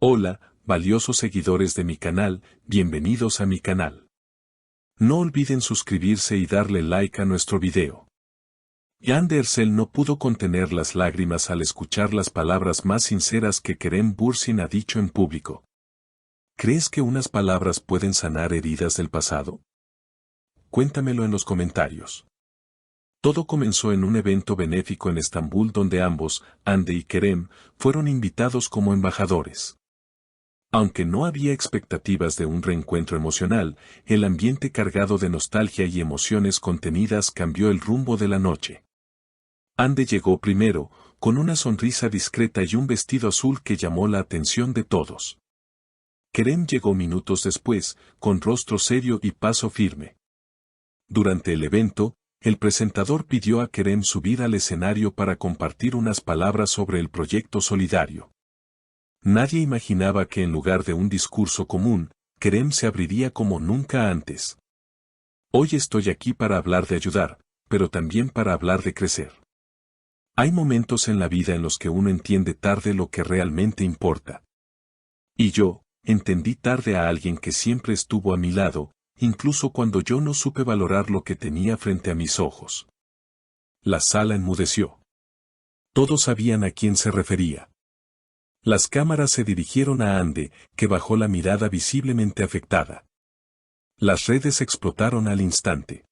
Hola, valiosos seguidores de mi canal, bienvenidos a mi canal. No olviden suscribirse y darle like a nuestro video. Yandersel no pudo contener las lágrimas al escuchar las palabras más sinceras que Kerem Bürsin ha dicho en público. ¿Crees que unas palabras pueden sanar heridas del pasado? Cuéntamelo en los comentarios. Todo comenzó en un evento benéfico en Estambul donde ambos, Hande y Kerem, fueron invitados como embajadores. Aunque no había expectativas de un reencuentro emocional, el ambiente cargado de nostalgia y emociones contenidas cambió el rumbo de la noche. Hande llegó primero, con una sonrisa discreta y un vestido azul que llamó la atención de todos. Kerem llegó minutos después, con rostro serio y paso firme. Durante el evento, el presentador pidió a Kerem subir al escenario para compartir unas palabras sobre el proyecto solidario. Nadie imaginaba que en lugar de un discurso común, Kerem se abriría como nunca antes. Hoy estoy aquí para hablar de ayudar, pero también para hablar de crecer. Hay momentos en la vida en los que uno entiende tarde lo que realmente importa. Y yo, entendí tarde a alguien que siempre estuvo a mi lado, incluso cuando yo no supe valorar lo que tenía frente a mis ojos. La sala enmudeció. Todos sabían a quién se refería. Las cámaras se dirigieron a Hande, que bajó la mirada visiblemente afectada. Las redes explotaron al instante.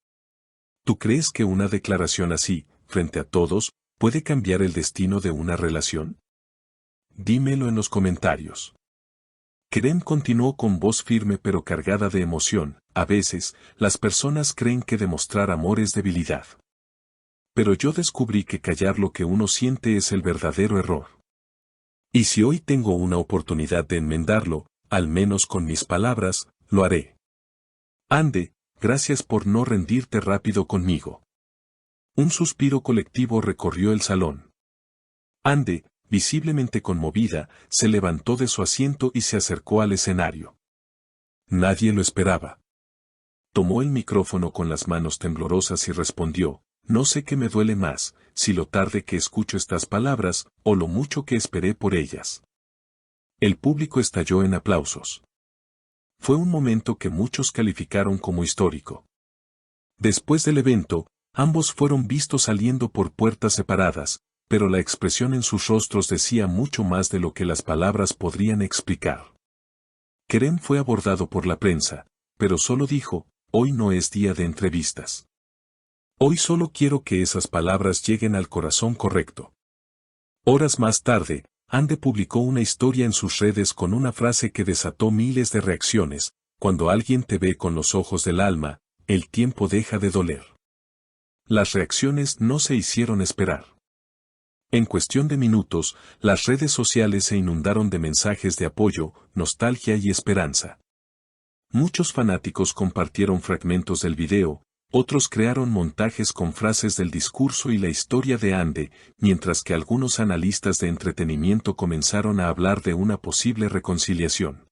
¿Tú crees que una declaración así, frente a todos, puede cambiar el destino de una relación? Dímelo en los comentarios. Kerem continuó con voz firme pero cargada de emoción. A veces, las personas creen que demostrar amor es debilidad. Pero yo descubrí que callar lo que uno siente es el verdadero error. Y si hoy tengo una oportunidad de enmendarlo, al menos con mis palabras, lo haré. Hande, gracias por no rendirte rápido conmigo. Un suspiro colectivo recorrió el salón. Hande, visiblemente conmovida, se levantó de su asiento y se acercó al escenario. Nadie lo esperaba. Tomó el micrófono con las manos temblorosas y respondió: no sé qué me duele más, si lo tarde que escucho estas palabras, o lo mucho que esperé por ellas. El público estalló en aplausos. Fue un momento que muchos calificaron como histórico. Después del evento, ambos fueron vistos saliendo por puertas separadas, pero la expresión en sus rostros decía mucho más de lo que las palabras podrían explicar. Kerem fue abordado por la prensa, pero solo dijo: hoy no es día de entrevistas. Hoy solo quiero que esas palabras lleguen al corazón correcto. Horas más tarde, Hande publicó una historia en sus redes con una frase que desató miles de reacciones: cuando alguien te ve con los ojos del alma, el tiempo deja de doler. Las reacciones no se hicieron esperar. En cuestión de minutos, las redes sociales se inundaron de mensajes de apoyo, nostalgia y esperanza. Muchos fanáticos compartieron fragmentos del video, otros crearon montajes con frases del discurso y la historia de Hande, mientras que algunos analistas de entretenimiento comenzaron a hablar de una posible reconciliación.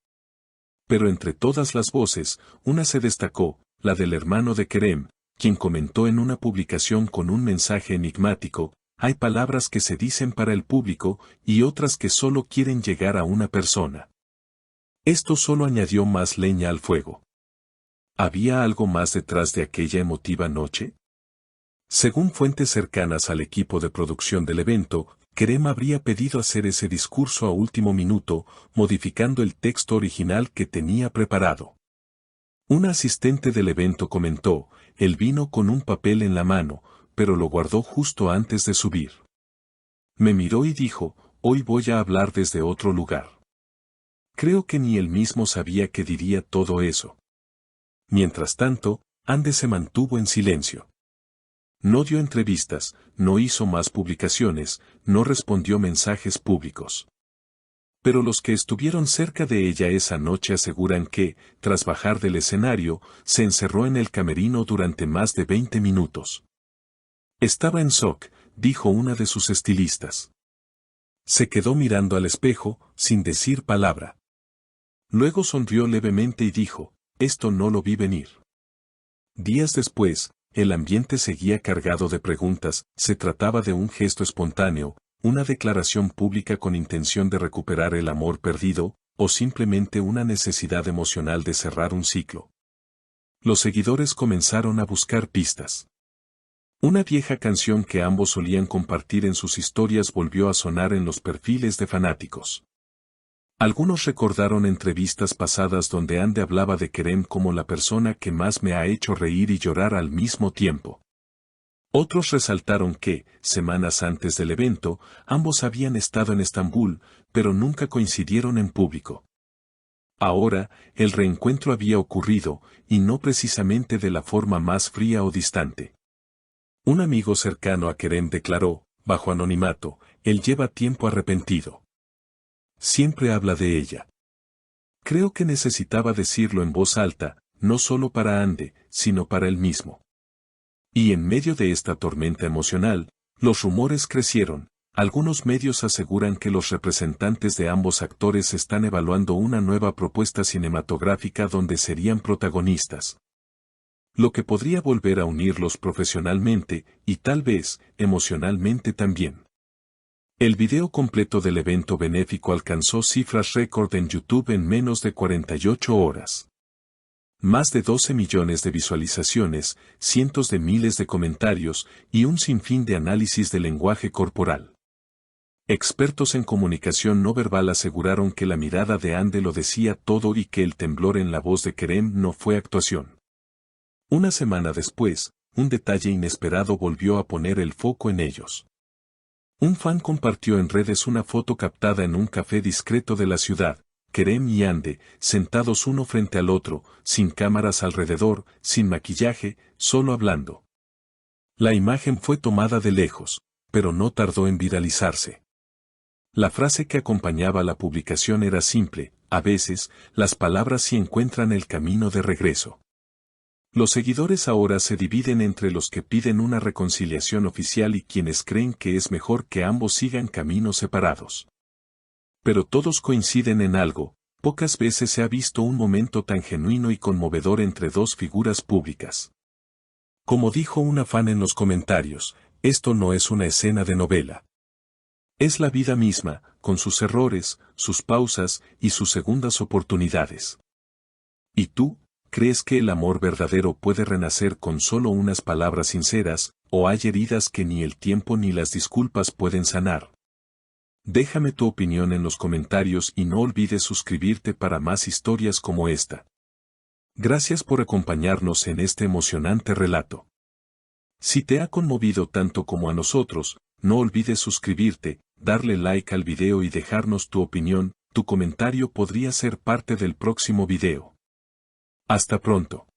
Pero entre todas las voces, una se destacó, la del hermano de Kerem, quien comentó en una publicación con un mensaje enigmático: hay palabras que se dicen para el público y otras que solo quieren llegar a una persona. Esto solo añadió más leña al fuego. ¿Había algo más detrás de aquella emotiva noche? Según fuentes cercanas al equipo de producción del evento, Kerem habría pedido hacer ese discurso a último minuto, modificando el texto original que tenía preparado. Un asistente del evento comentó: él vino con un papel en la mano, pero lo guardó justo antes de subir. Me miró y dijo: hoy voy a hablar desde otro lugar. Creo que ni él mismo sabía que diría todo eso. Mientras tanto, Hande se mantuvo en silencio. No dio entrevistas, no hizo más publicaciones, no respondió mensajes públicos. Pero los que estuvieron cerca de ella esa noche aseguran que, tras bajar del escenario, se encerró en el camerino durante más de 20 minutos. Estaba en shock, dijo una de sus estilistas. Se quedó mirando al espejo, sin decir palabra. Luego sonrió levemente y dijo: esto no lo vi venir. Días después, el ambiente seguía cargado de preguntas: ¿se trataba de un gesto espontáneo, una declaración pública con intención de recuperar el amor perdido, o simplemente una necesidad emocional de cerrar un ciclo. Los seguidores comenzaron a buscar pistas. Una vieja canción que ambos solían compartir en sus historias volvió a sonar en los perfiles de fanáticos. Algunos recordaron entrevistas pasadas donde Ande hablaba de Kerem como la persona que más me ha hecho reír y llorar al mismo tiempo. Otros resaltaron que, semanas antes del evento, ambos habían estado en Estambul, pero nunca coincidieron en público. Ahora, el reencuentro había ocurrido, y no precisamente de la forma más fría o distante. Un amigo cercano a Kerem declaró, bajo anonimato, él lleva tiempo arrepentido. Siempre habla de ella. Creo que necesitaba decirlo en voz alta, no solo para Ande, sino para él mismo. Y en medio de esta tormenta emocional, los rumores crecieron. Algunos medios aseguran que los representantes de ambos actores están evaluando una nueva propuesta cinematográfica donde serían protagonistas. Lo que podría volver a unirlos profesionalmente, y tal vez, emocionalmente también. El video completo del evento benéfico alcanzó cifras récord en YouTube en menos de 48 horas. Más de 12 millones de visualizaciones, cientos de miles de comentarios y un sinfín de análisis del lenguaje corporal. Expertos en comunicación no verbal aseguraron que la mirada de Ande lo decía todo y que el temblor en la voz de Kerem no fue actuación. Una semana después, un detalle inesperado volvió a poner el foco en ellos. Un fan compartió en redes una foto captada en un café discreto de la ciudad, Kerem y Ande, sentados uno frente al otro, sin cámaras alrededor, sin maquillaje, solo hablando. La imagen fue tomada de lejos, pero no tardó en viralizarse. La frase que acompañaba la publicación era simple: a veces, las palabras sí encuentran el camino de regreso. Los seguidores ahora se dividen entre los que piden una reconciliación oficial y quienes creen que es mejor que ambos sigan caminos separados. Pero todos coinciden en algo: pocas veces se ha visto un momento tan genuino y conmovedor entre dos figuras públicas. Como dijo una fan en los comentarios, esto no es una escena de novela. Es la vida misma, con sus errores, sus pausas y sus segundas oportunidades. ¿Y tú, crees que el amor verdadero puede renacer con solo unas palabras sinceras, o hay heridas que ni el tiempo ni las disculpas pueden sanar? Déjame tu opinión en los comentarios y no olvides suscribirte para más historias como esta. Gracias por acompañarnos en este emocionante relato. Si te ha conmovido tanto como a nosotros, no olvides suscribirte, darle like al video y dejarnos tu opinión. Tu comentario podría ser parte del próximo video. Hasta pronto.